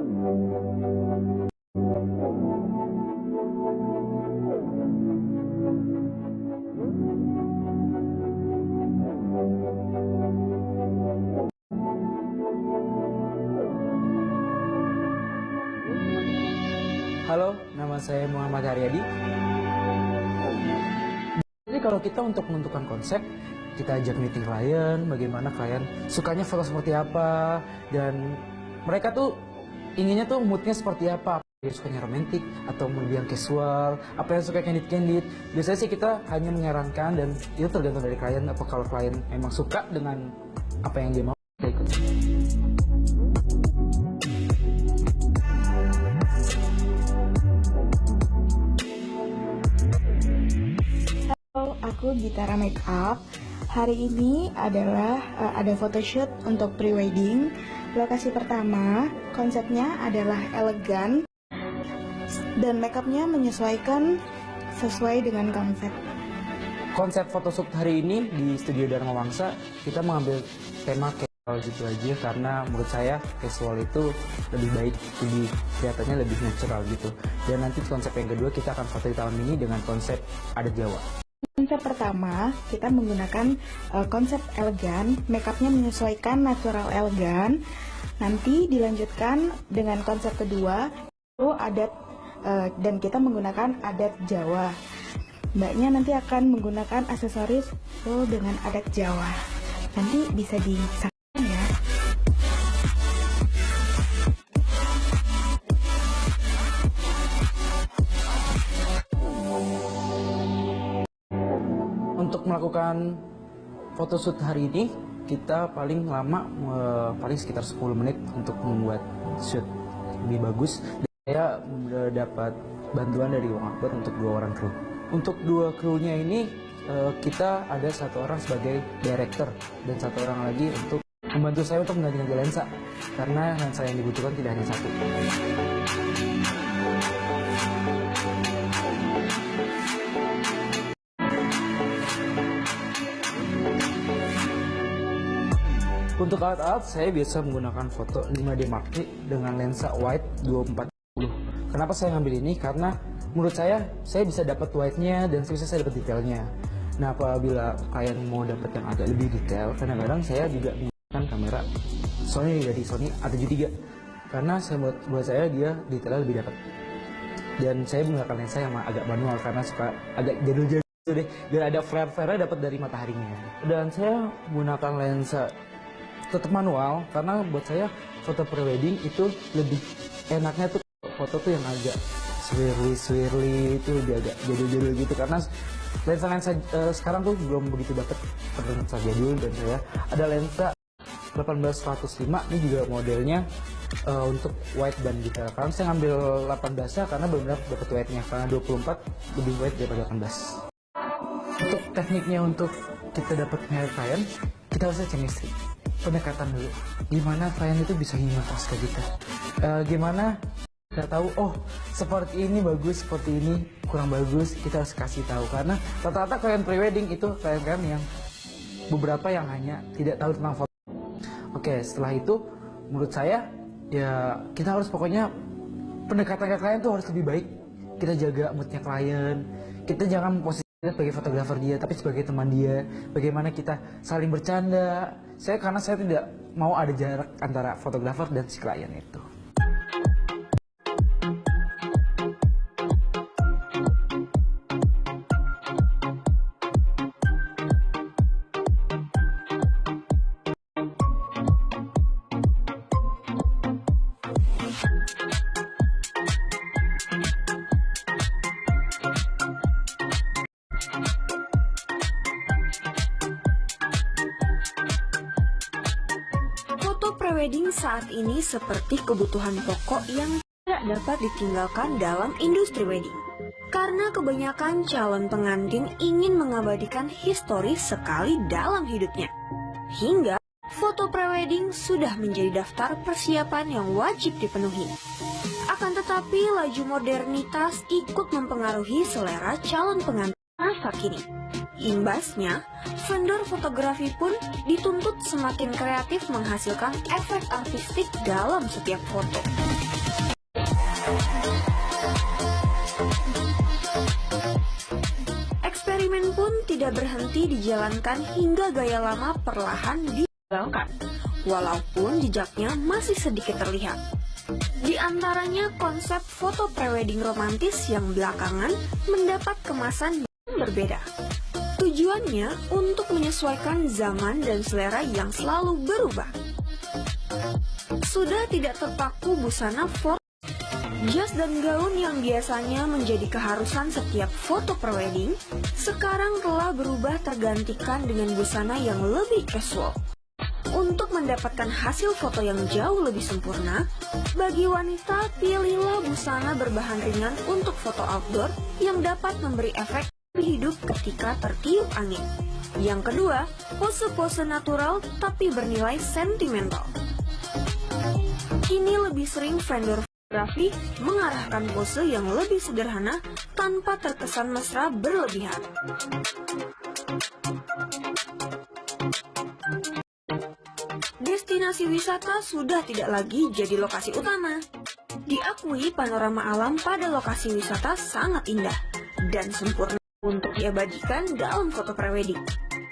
Halo, nama saya Muhammad Haryadi. Jadi kalau kita untuk menentukan konsep, kita ajak meeting klien, bagaimana klien sukanya foto seperti apa, dan mereka tuh inginnya tuh moodnya seperti apa. Dia sukanya romantis atau yang casual, apa yang suka candid. Biasanya sih kita hanya menyarankan dan itu tergantung dari klien. Apa kalau klien emang suka dengan apa yang dia mau, kita ikut. Aku Gitara Makeup. Hari ini adalah ada photoshoot untuk prewedding. Lokasi pertama, konsepnya adalah elegan dan makeupnya menyesuaikan sesuai dengan konsep. Konsep photoshoot hari ini di Studio Dharma Wangsa kita mengambil tema casual gitu aja, karena menurut saya casual itu lebih baik, lebih kelihatannya lebih natural gitu. Dan nanti konsep yang kedua kita akan foto di tahun ini dengan konsep adat Jawa. Konsep pertama, kita menggunakan konsep elegan, makeupnya menyesuaikan natural elegan. Nanti dilanjutkan dengan konsep kedua, itu adat, dan kita menggunakan adat Jawa. Mbaknya nanti akan menggunakan aksesoris dengan adat Jawa. Nanti bisa disaksikan ya. Untuk melakukan photoshoot hari ini, kita paling lama paling sekitar 10 menit untuk membuat shoot lebih bagus. Dan saya dapat bantuan dari Wong Akbar untuk 2 orang kru. Untuk 2 krunya ini kita ada 1 orang sebagai director dan 1 orang lagi untuk membantu saya untuk mengganti lensa, karena lensa yang dibutuhkan tidak hanya 1. Untuk alat-alat, saya biasa menggunakan foto 5D Mark III dengan lensa wide 24-50. Kenapa saya ngambil ini? Karena menurut saya bisa dapat wide-nya dan saya dapat detailnya. Nah, apabila kalian mau dapat yang agak lebih detail, kadang-kadang saya juga menggunakan kamera Sony dari Sony A73. Karena buat saya dia detailnya lebih dapat. Dan saya menggunakan lensa yang agak manual karena suka agak jadul-jadul deh, biar ada flare-flare dapat dari mataharinya. Dan saya menggunakan lensa tetap manual karena buat saya foto prewedding itu lebih enaknya tuh foto tuh yang agak swirly itu lebih agak jadul-jadul gitu, karena lensa sekarang tuh belum begitu dapat lensa jadul. Dan saya ada lensa 18-105, ini juga modelnya untuk wide band gitu. Karena saya ngambil 18 karena benar-benar dapat wide-nya, karena 24 lebih wide daripada 18. Untuk tekniknya untuk kita dapat klien, kita harus chemistry, pendekatan dulu. Gimana klien itu bisa nge-post ke kita, gimana kita tahu oh seperti ini bagus, seperti ini kurang bagus, kita harus kasih tahu. Karena rata-rata klien prewedding itu klien-klien yang beberapa yang hanya tidak tahu tentang foto. Oke, setelah itu menurut saya ya kita harus pokoknya pendekatan ke klien tuh harus lebih baik. Kita jaga moodnya klien, kita jangan posisi sebagai fotografer dia, tapi sebagai teman dia. Bagaimana kita saling bercanda. Karena saya tidak mau ada jarak antara fotografer dan si klien itu. Prewedding saat ini seperti kebutuhan pokok yang tidak dapat ditinggalkan dalam industri wedding. Karena kebanyakan calon pengantin ingin mengabadikan histori sekali dalam hidupnya. Hingga foto prewedding sudah menjadi daftar persiapan yang wajib dipenuhi. Akan tetapi laju modernitas ikut mempengaruhi selera calon pengantin masa kini. Imbasnya, vendor fotografi pun dituntut semakin kreatif menghasilkan efek artistik dalam setiap foto. Eksperimen pun tidak berhenti dijalankan hingga gaya lama perlahan ditinggalkan, walaupun jejaknya masih sedikit terlihat. Di antaranya konsep foto prewedding romantis yang belakangan mendapat kemasan yang berbeda. Tujuannya untuk menyesuaikan zaman dan selera yang selalu berubah. Sudah tidak terpaku busana foto, jas dan gaun yang biasanya menjadi keharusan setiap foto prewedding, sekarang telah berubah tergantikan dengan busana yang lebih casual. Untuk mendapatkan hasil foto yang jauh lebih sempurna, bagi wanita pilihlah busana berbahan ringan untuk foto outdoor yang dapat memberi efek lebih hidup ketika tertiup angin. Yang kedua, pose-pose natural tapi bernilai sentimental. Kini lebih sering vendor fotografi mengarahkan pose yang lebih sederhana tanpa terkesan mesra berlebihan. Destinasi wisata sudah tidak lagi jadi lokasi utama. Diakui panorama alam pada lokasi wisata sangat indah dan sempurna untuk diabadikan dalam foto prewedding.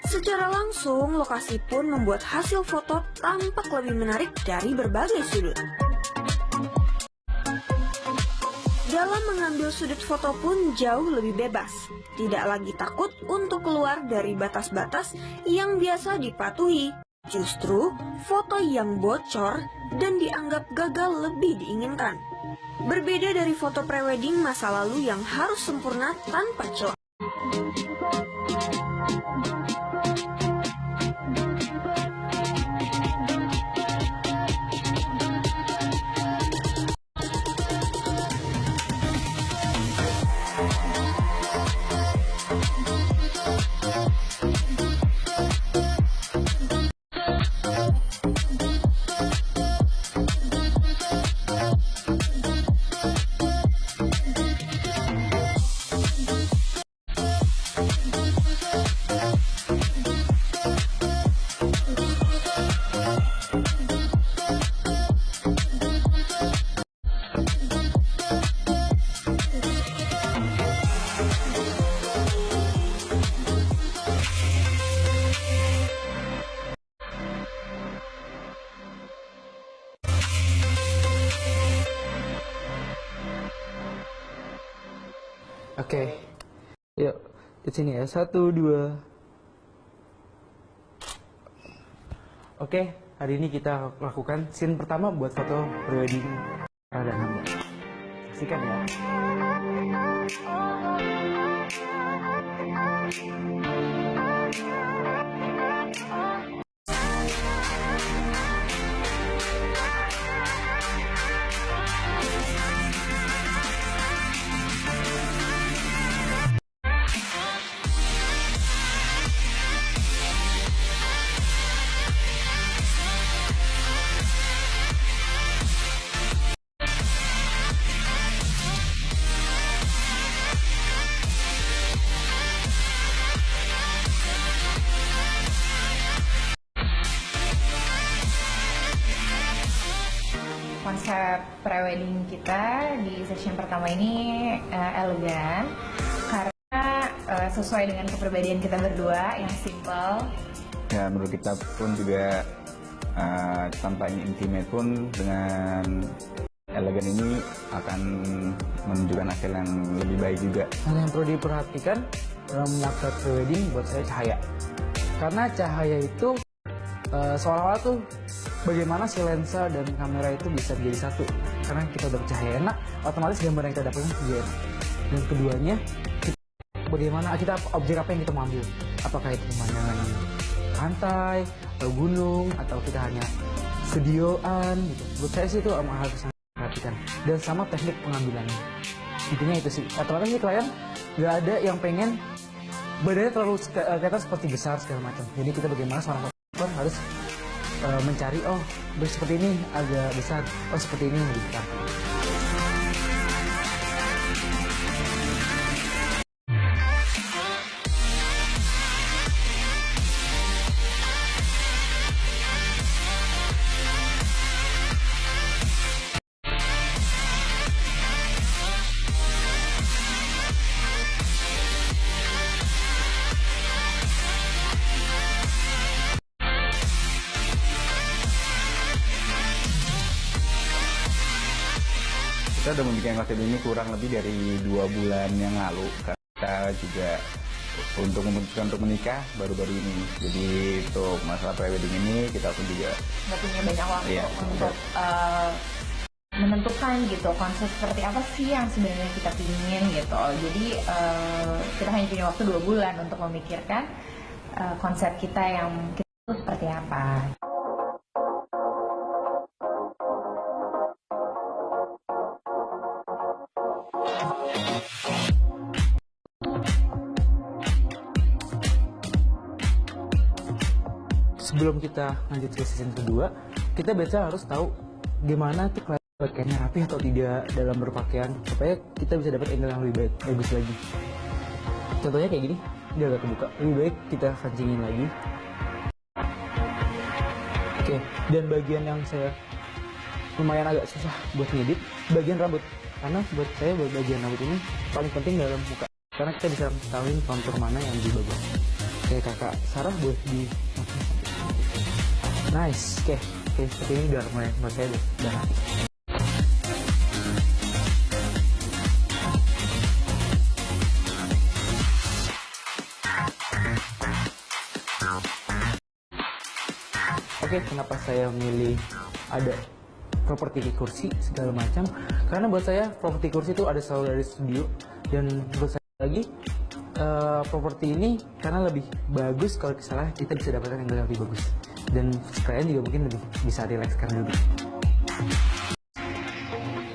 Secara langsung, lokasi pun membuat hasil foto tampak lebih menarik dari berbagai sudut. Dalam mengambil sudut foto pun jauh lebih bebas, tidak lagi takut untuk keluar dari batas-batas yang biasa dipatuhi. Justru, foto yang bocor dan dianggap gagal lebih diinginkan. Berbeda dari foto prewedding masa lalu yang harus sempurna tanpa celah. Oke, yuk di sini ya, 1, 2. Oke, hari ini kita lakukan scene pertama buat foto prewedding Rara dan Hamda. Saksikan ya. Konsep prewedding kita di session pertama ini elegan karena sesuai dengan kepribadian kita berdua yang simple. Ya, menurut kita pun juga tampaknya intimate pun dengan elegan ini akan menunjukkan hasil yang lebih baik juga. Hal yang perlu diperhatikan dalam motret prewedding buat saya cahaya. Karena cahaya itu seolah-olah tuh bagaimana si lensa dan kamera itu bisa menjadi satu. Karena kita udah bercahaya enak, otomatis gambar yang kita dapatkan juga enak. Dan keduanya, bagaimana kita objek apa yang kita mau ambil. Apakah itu pemandangan pantai, atau gunung, atau kita hanya studioan gitu. Menurut saya sih itu hal yang harus diperhatikan. Dan sama teknik pengambilannya. Intinya itu sih. Atau sih klien nggak ada yang pengen badannya terlalu kelihatan seperti besar segala macam. Jadi kita bagaimana seorang fotografer harus mencari seperti ini agak besar, seperti ini lebih besar. Kita udah membuat konsep ini kurang lebih dari 2 bulan yang lalu. Kita juga untuk memutuskan untuk menikah baru-baru ini. Jadi untuk masalah prewedding ini kita pun juga Nggak punya banyak waktu Iya, untuk menentukan gitu konsep seperti apa sih yang sebenarnya kita pingin gitu. Jadi kita hanya punya waktu 2 bulan untuk memikirkan konsep kita yang kita itu seperti apa. Sebelum kita lanjut ke season kedua, kita biasa harus tahu gimana tuh pakaiannya rapi atau tidak dalam berpakaian supaya kita bisa dapat angle yang lebih bagus lagi. Contohnya kayak gini, dia agak kebuka. Lebih baik kita kancingin lagi. Oke, dan bagian yang saya lumayan agak susah buat ngedit, bagian rambut. Karena buat saya bagian rambut ini paling penting dalam muka. Karena kita bisa tahuin kontur mana yang lebih bagus. Kayak kakak Sarah buat di nice, oke, seperti ini udah mulai menurut saya udah rapi. Oke, kenapa saya milih ada properti kursi segala macam? Karena buat saya properti kursi itu ada selalu dari studio, dan buat saya lagi properti ini karena lebih bagus kalau misalnya kita bisa dapatkan angle yang lebih bagus, dan kalian juga mungkin lebih bisa relax karena duduk.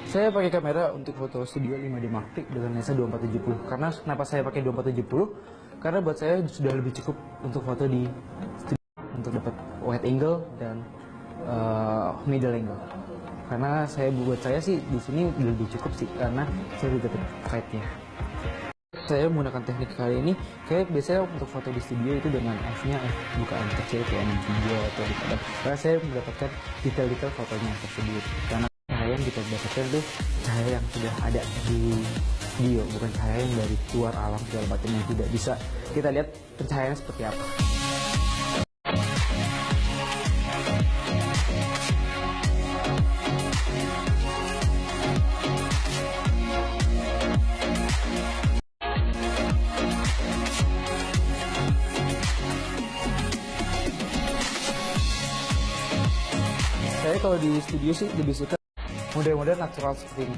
Saya pakai kamera untuk foto studio 5D Mark III dengan lensa 2470. Karena kenapa saya pakai 2470? Karena buat saya sudah lebih cukup untuk foto di studio untuk dapat wide angle dan middle angle. Karena buat saya sih di sini lebih cukup sih, karena saya udah dapat wide-nya. Saya menggunakan teknik kali ini, kayak biasanya untuk foto di studio itu dengan f-nya bukaan kecil kayak M3 atau di kadang. Karena saya mendapatkan detail-detail fotonya tersebut. Karena cahaya yang kita dapatkan itu cahaya yang sudah ada di studio, bukan cahaya yang dari luar alam segala macam yang tidak bisa kita lihat pencahayaannya seperti apa. Saya kalau di studio sih lebih suka model-model natural seperti ini,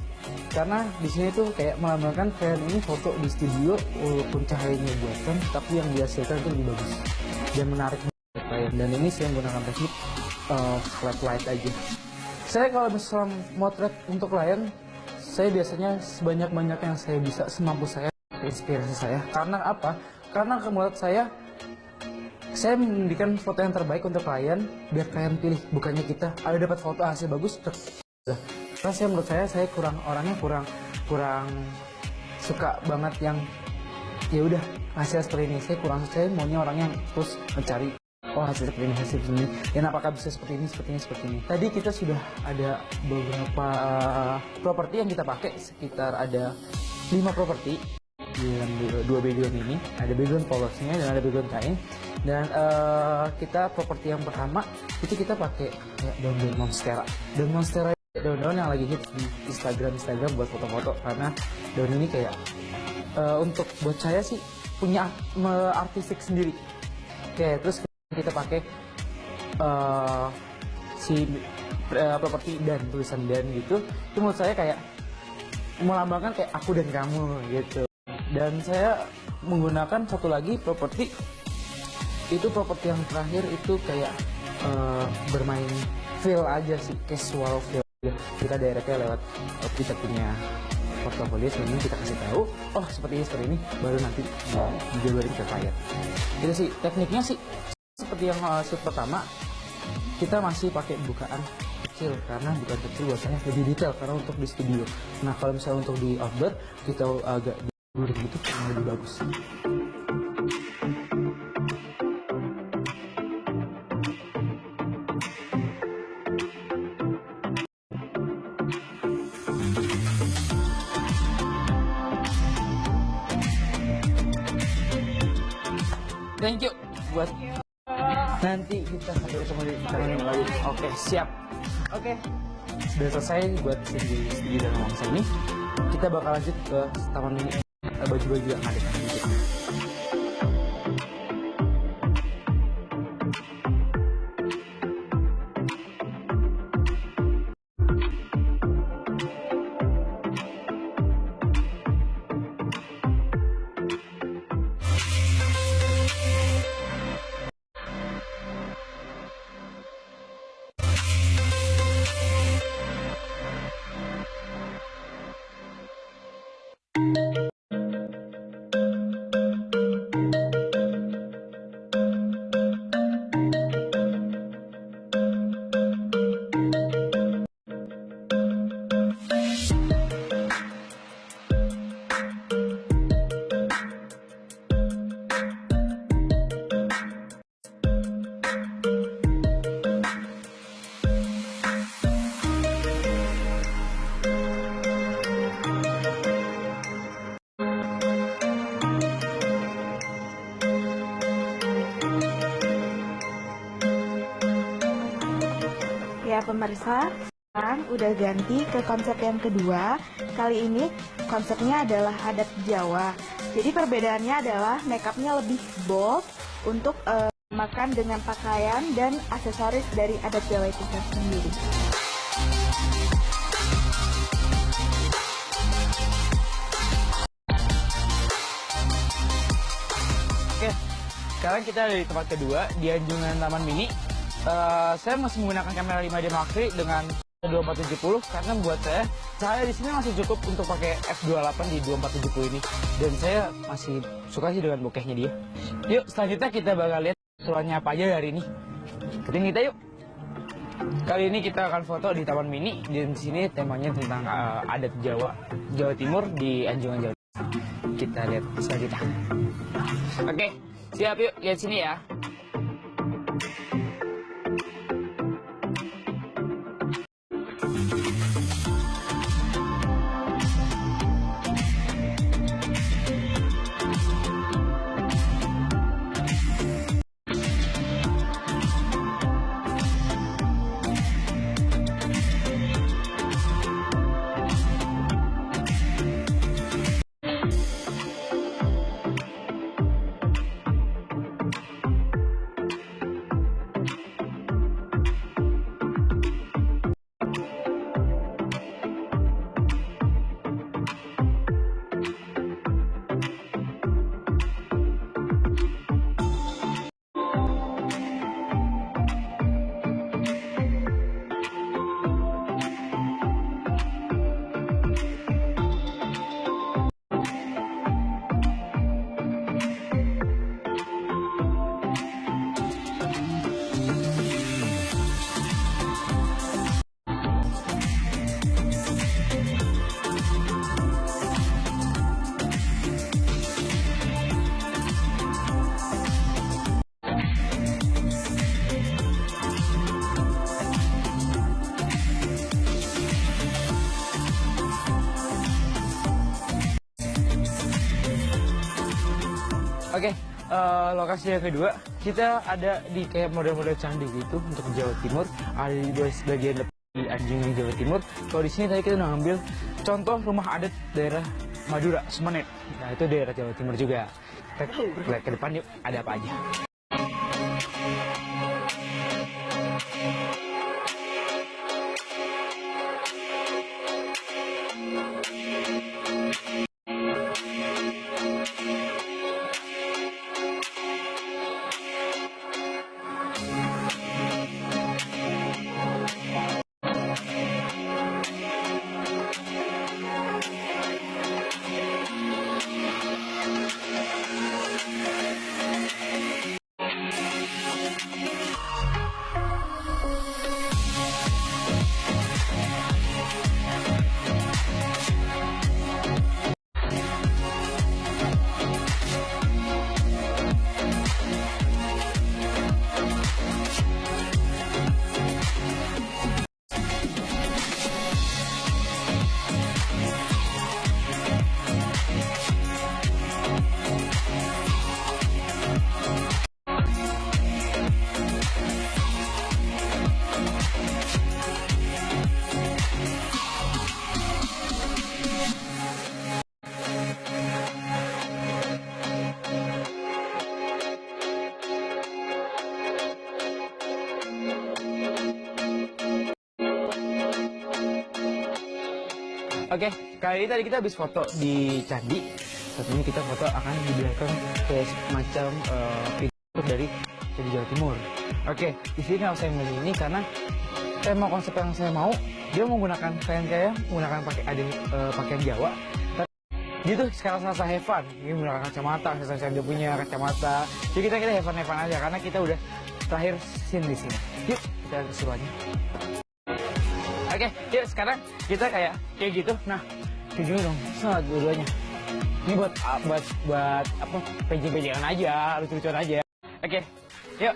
karena di sini tuh kayak melambangkan kalian ini foto di studio walaupun cahayanya buatan, tapi yang dihasilkan itu lebih bagus dan menarik buat kalian. Dan ini saya menggunakan teknik flat light aja. Saya kalau misalnya motret untuk klien, saya biasanya sebanyak-banyak yang saya bisa, semampu saya, inspirasi saya. Karena apa? Karena menurut saya memberikan foto yang terbaik untuk klien, biar kalian pilih, bukannya kita ada dapat foto hasil bagus karena menurut saya orangnya kurang suka banget yang ya udah hasil seperti ini. Saya maunya orang yang terus mencari hasil seperti ini dan apakah bisa seperti ini. Tadi kita sudah ada beberapa properti yang kita pakai, sekitar ada 5 properti di dalam 2 background ini. Ada background polosnya dan ada background kain. Dan kita properti yang pertama itu kita pakai kayak daun-daun monstera. Daun monstera, daun-daun yang lagi hits di Instagram buat foto-foto, karena daun ini kayak untuk buat saya sih punya artistik sendiri. Oke, terus kita pakai properti dan tulisan dan gitu. Itu menurut saya kayak melambangkan kayak aku dan kamu gitu. Dan saya menggunakan satu lagi properti, itu properti yang terakhir itu kayak bermain feel aja sih, casual feel. Kita directnya lewat kita punya portofolio, sebelumnya kita kasih tahu, oh seperti ini, baru nanti dijabarin ke klien. Itu sih tekniknya sih seperti yang shoot pertama, kita masih pakai bukaan kecil, karena bukaan kecil biasanya lebih detail karena untuk di studio. Nah kalau misalnya untuk di outdoor kita agak bulat gitu yang lebih bagus. Thank you buat nanti kita sampai ketemu di channel yang lain. Oke, siap. Oke. udah selesai buat studi dan nuansa ini, kita bakal lanjut ke taman mini, baju-baju yang ada di situ. Ya pemirsa, sekarang udah ganti ke konsep yang kedua. Kali ini konsepnya adalah adat Jawa. Jadi perbedaannya adalah makeupnya lebih bold untuk makan dengan pakaian dan aksesoris dari adat Jawa itu sendiri. Oke, sekarang kita ada di tempat kedua di Anjungan Taman Mini. Saya masih menggunakan kamera 5D Mark III dengan 2470 karena buat saya di sini masih cukup untuk pakai f28 di 2470 ini, dan saya masih suka sih dengan bokehnya dia. Yuk, selanjutnya kita bakal lihat keseruannya apa aja hari ini. Ikutin kita yuk. Kali ini kita akan foto di Taman Mini, dan di sini temanya tentang adat Jawa Timur di Anjungan Jawa. Kita lihat selanjutnya. Oke, siap yuk, lihat sini ya. Oke, lokasi yang kedua kita ada di kayak model-model candi gitu untuk Jawa Timur. Ada di bagian depan di Anjungan Jawa Timur. Kalau di sini tadi kita udah ngambil contoh rumah adat daerah Madura, Semenet. Nah itu daerah Jawa Timur juga. Kita lihat ke depan yuk, ada apa aja. Oke, kali ini tadi kita habis foto di Candi. Saat ini kita foto akan di belakang kayak semacam pintu dari Candi Jawa Timur. Oke, di sini kenapa saya milih ini karena tema konsep yang saya mau, dia menggunakan kayak menggunakan pakaian Jawa. Dia tuh sekarang rasa have fun, ini menggunakan kacamata, saya dia punya kacamata. Jadi kita have fun aja karena kita udah terakhir scene di sini. Yuk, kita lihat keseruannya. Oke, yuk sekarang kita kayak gitu. Nah, tujuh dong, salah dua-duanya. Ini buat apa? Pencing-pencingan aja, lucu-lucuan aja. Oke, yuk.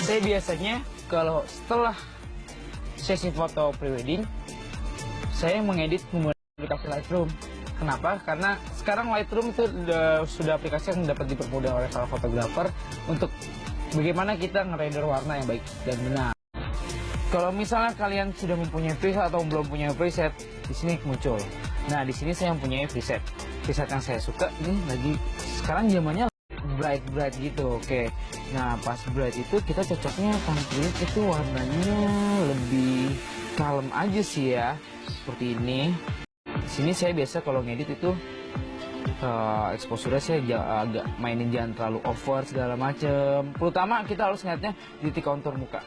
Saya biasanya kalau setelah sesi foto prewedding, saya mengedit menggunakan aplikasi Lightroom. Kenapa? Karena sekarang Lightroom itu sudah aplikasi yang dapat dipermudah oleh para fotografer untuk bagaimana kita ngerender warna yang baik dan benar. Kalau misalnya kalian sudah mempunyai preset atau belum punya preset, di sini muncul. Nah, di sini saya mempunyai preset. Preset yang saya suka ini lagi sekarang zamannya bright gitu. Oke. Nah, pas bright itu kita cocoknya tampilin itu warnanya lebih kalem aja sih ya. Seperti ini. Di sini saya biasa kalau ngedit itu exposure saya agak mainin jangan terlalu over segala macem. Terutama kita harus ngeliatnya di titik kontur muka.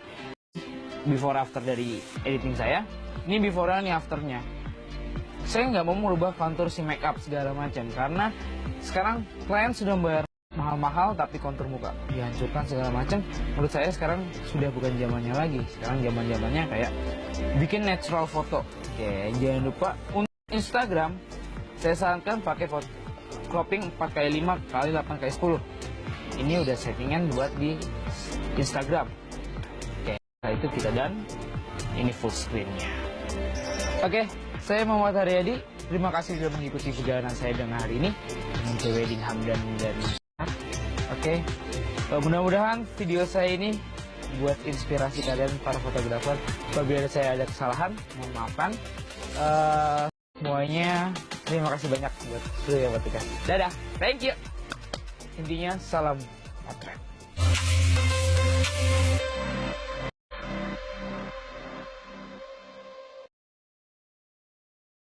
Before after dari editing saya. Ini before-nya, ini after-nya. Saya nggak mau merubah kontur si makeup segala macam karena sekarang klien sudah membayar mahal-mahal tapi kontur muka dihancurkan segala macam. Menurut saya sekarang sudah bukan zamannya lagi. Sekarang zamannya kayak bikin natural foto. Oke, jangan lupa untuk Instagram saya sarankan pakai foto cropping 4x5 x 8x10. Ini udah settingan buat di Instagram. Oke, nah itu kita dan ini full screennya. Oke, saya Muhammad Haryadi. Terima kasih sudah mengikuti perjalanan saya dengan hari ini dengan Prewedding Hamdan dan Oke, mudah-mudahan video saya ini buat inspirasi kalian para fotografer. Apabila saya ada kesalahan, mohon maafkan. Semuanya terima kasih banyak buat seluruh yang bertugas. Dadah, thank you. Intinya salam potret.